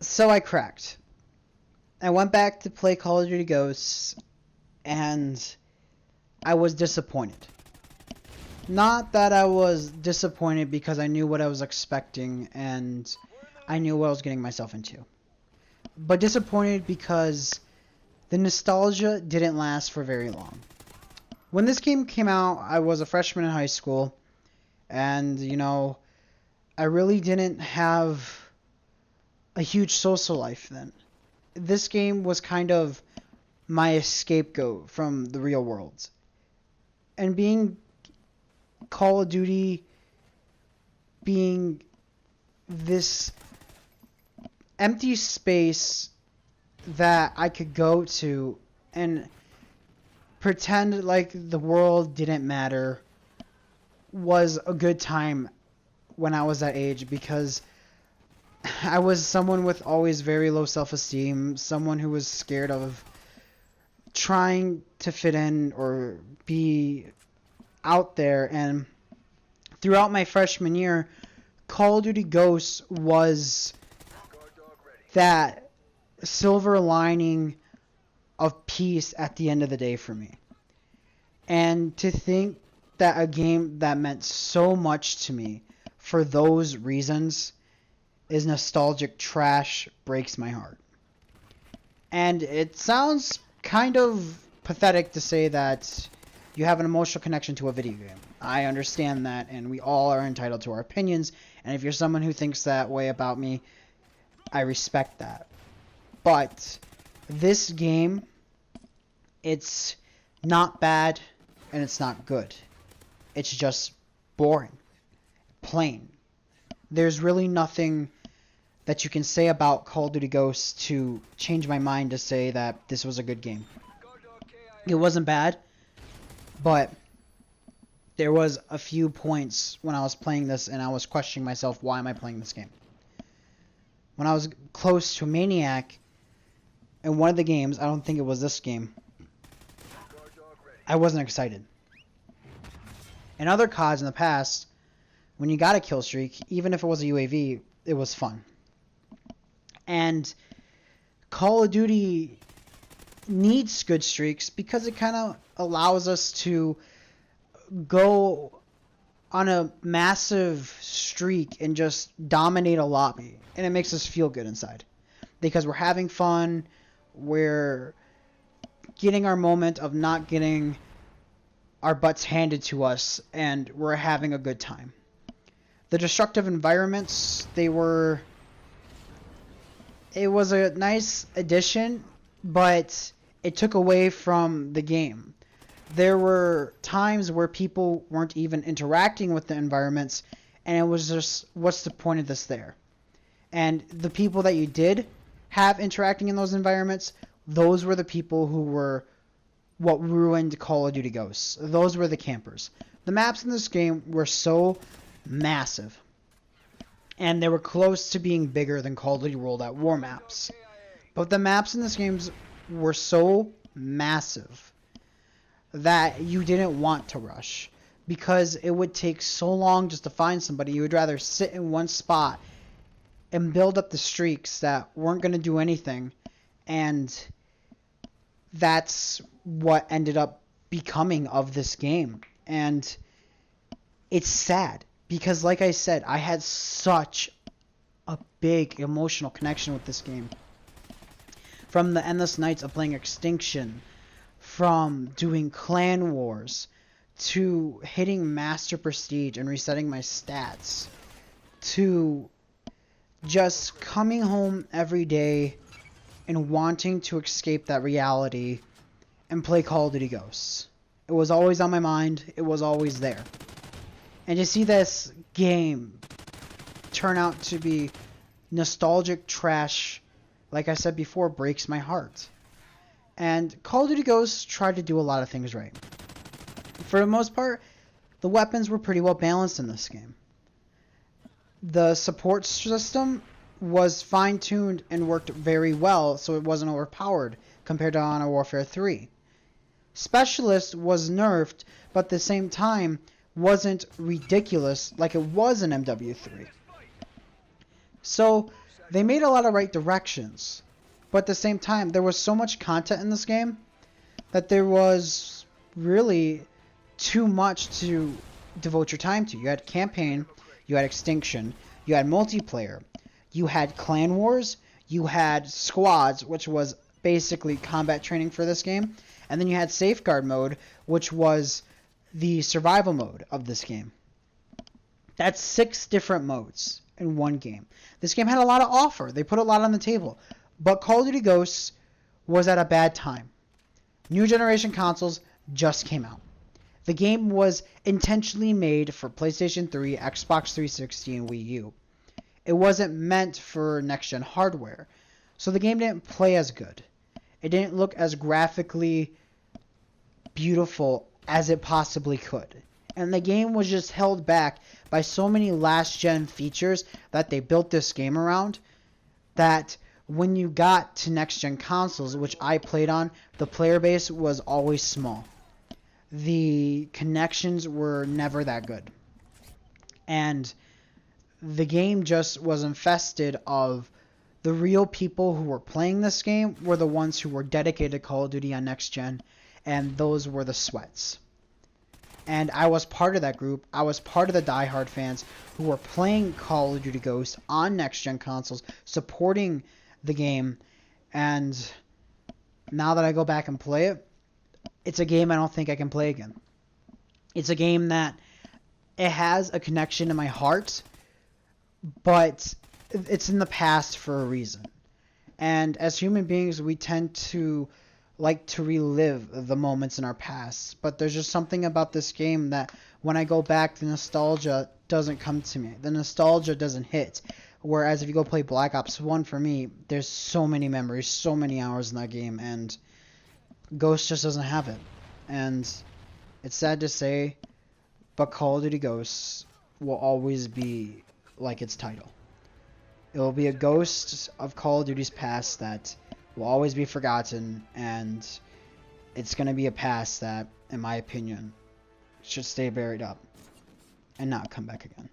So I cracked. I went back to play Call of Duty Ghosts, and I was disappointed. Not that I was disappointed because I knew what I was expecting and I knew what I was getting myself into. But disappointed because the nostalgia didn't last for very long. When this game came out, I was a freshman in high school, and, you know, I really didn't have a huge social life then. This game was kind of my scapegoat from the real world. And being Call of Duty being this empty space that I could go to and pretend like the world didn't matter was a good time when I was that age, because I was someone with always very low self-esteem, someone who was scared of trying to fit in or be out there. And throughout my freshman year, Call of Duty Ghosts was that silver lining of peace at the end of the day for me. And to think that a game that meant so much to me for those reasons is nostalgic trash breaks my heart. And it sounds kind of pathetic to say that you have an emotional connection to a video game. I understand that, and we all are entitled to our opinions, and if you're someone who thinks that way about me, I respect that. But this game, it's not bad and it's not good. It's just boring. Plain. There's really nothing that you can say about Call of Duty Ghosts to change my mind to say that this was a good game. It wasn't bad, but there was a few points when I was playing this and I was questioning myself, why am I playing this game? When I was close to Maniac in one of the games, I don't think it was this game, I wasn't excited. In other CODs in the past, when you got a kill streak, even if it was a UAV, it was fun. And Call of Duty needs good streaks because it kind of allows us to go on a massive streak and just dominate a lobby, and it makes us feel good inside because we're having fun, we're getting our moment of not getting our butts handed to us, and we're having a good time. The destructive environments, it was a nice addition, but it took away from the game. There were times where people weren't even interacting with the environments, and it was just, what's the point of this there? And the people that you did have interacting in those environments, those were the people who were what ruined Call of Duty Ghosts. Those were the campers. The maps in this game were so massive, and they were close to being bigger than Call of Duty World at War maps. But the maps in this game were so massive that you didn't want to rush, because it would take so long just to find somebody. You would rather sit in one spot and build up the streaks that weren't going to do anything, and that's what ended up becoming of this game. And it's sad because, like I said, I had such a big emotional connection with this game. From the endless nights of playing Extinction, from doing clan wars, to hitting Master Prestige and resetting my stats, to just coming home every day and wanting to escape that reality and play Call of Duty Ghosts. It was always on my mind. It was always there. And to see this game turn out to be nostalgic trash, like I said before, breaks my heart. And Call of Duty Ghosts tried to do a lot of things right. For the most part, the weapons were pretty well balanced in this game. The support system was fine-tuned and worked very well, so it wasn't overpowered compared to Modern Warfare 3. Specialist was nerfed, but at the same time wasn't ridiculous like it was in MW3. So they made a lot of right directions. But at the same time, there was so much content in this game that there was really too much to devote your time to. You had campaign, you had extinction, you had multiplayer, you had clan wars, you had squads, which was basically combat training for this game, and then you had safeguard mode, which was the survival mode of this game. That's 6 different modes in one game. This game had a lot to offer. They put a lot on the table. But Call of Duty Ghosts was at a bad time. New generation consoles just came out. The game was intentionally made for PlayStation 3, Xbox 360, and Wii U. It wasn't meant for next-gen hardware. So the game didn't play as good. It didn't look as graphically beautiful as it possibly could. And the game was just held back by so many last-gen features that they built this game around, that when you got to next-gen consoles, which I played on, the player base was always small. The connections were never that good. And the game just was infested of the real people who were playing this game were the ones who were dedicated to Call of Duty on next-gen, and those were the sweats. And I was part of that group. I was part of the diehard fans who were playing Call of Duty Ghosts on next-gen consoles, supporting the game. And now that I go back and play it, it's a game I don't think I can play again. It's a game that it has a connection in my heart, but it's in the past for a reason. And as human beings, we tend to like to relive the moments in our past, but there's just something about this game that when I go back, the nostalgia doesn't come to me. The nostalgia doesn't hit. Whereas if you go play Black Ops 1, for me, there's so many memories, so many hours in that game, and Ghost just doesn't have it. And it's sad to say, but Call of Duty Ghosts will always be like its title. It will be a ghost of Call of Duty's past that will always be forgotten, and it's going to be a past that, in my opinion, should stay buried up and not come back again.